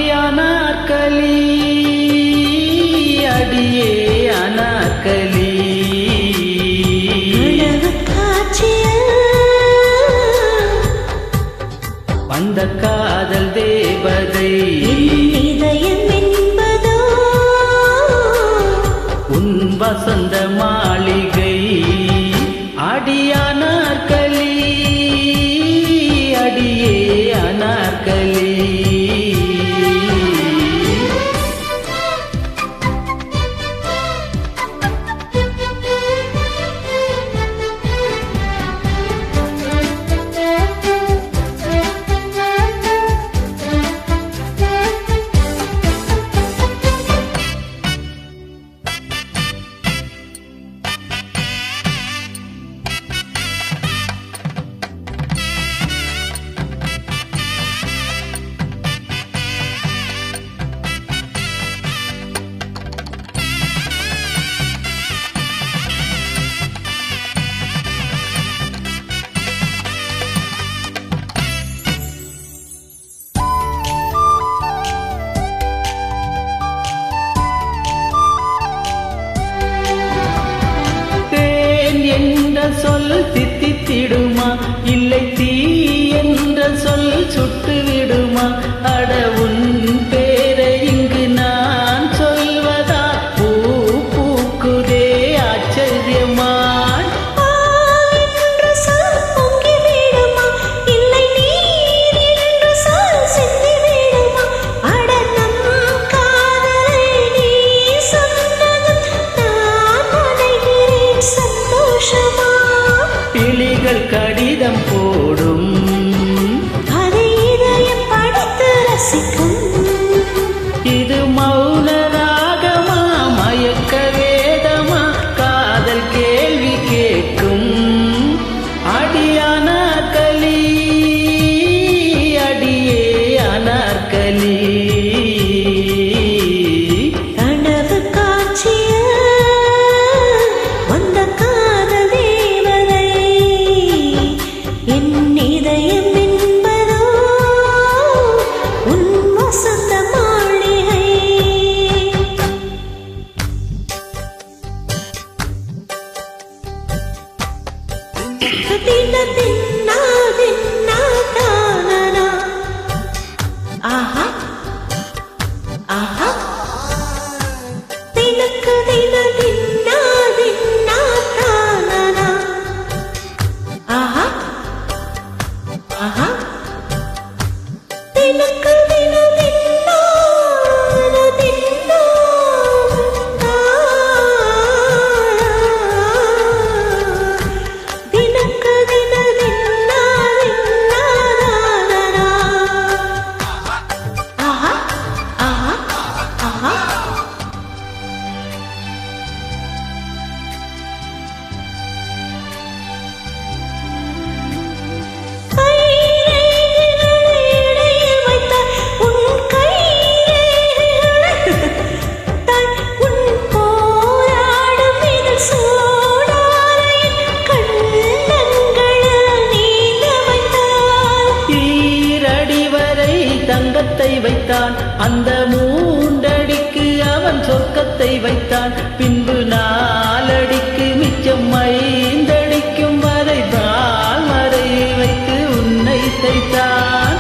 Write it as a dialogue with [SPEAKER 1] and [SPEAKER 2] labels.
[SPEAKER 1] அடியானார்களி அடியே அனார்களி வந்த காதல் தேவதை
[SPEAKER 2] இதயம் என்பதோ
[SPEAKER 1] உன் வசந்த மாளிகை அடியானார்களி அடியே அனார்களி என்ற சொல் தித்தித்திடுமா இல்லை தீ என்ற சொல் சுட்டு விடுமா அட உன் பேரை இங்கு நான் சொல்வதா பூ பூக்குதே ஆச்சரியமா கிளிகள் கடிதம் போடும்
[SPEAKER 2] அதை இதயம் படித்து ரசிக்கும்
[SPEAKER 1] இது மௌன ராகமா மயக்க வேதமா காதல் கேள்வி கேட்கும் அடியானார்களி அடியே அனார்களி
[SPEAKER 2] கனவு காட்சிய வந்த காதல் தேவதை என் இதயம் என்பதோ உன் வசந்த மாளிகை தின தின்னா தின்னா தானனா ஆஹா ஆஹா தினக்கு தின தின்னா தின்னா தானனா ஆஹா ஆஹா தினக்கு தின தின்னா தின்னா தினக்கு தின தின்னா தின்னா ஆஹா ஆஹா ஆஹா
[SPEAKER 1] தங்கத்தை வைத்தான் அந்த மூண்டடிக்கு அவன் சொர்க்கத்தை வைத்தான் பின்பு நாலடிக்கு மிச்சம் 5 அடிக்கும் வரை தாள் மறை வைத்து உன்னை தைத்தான்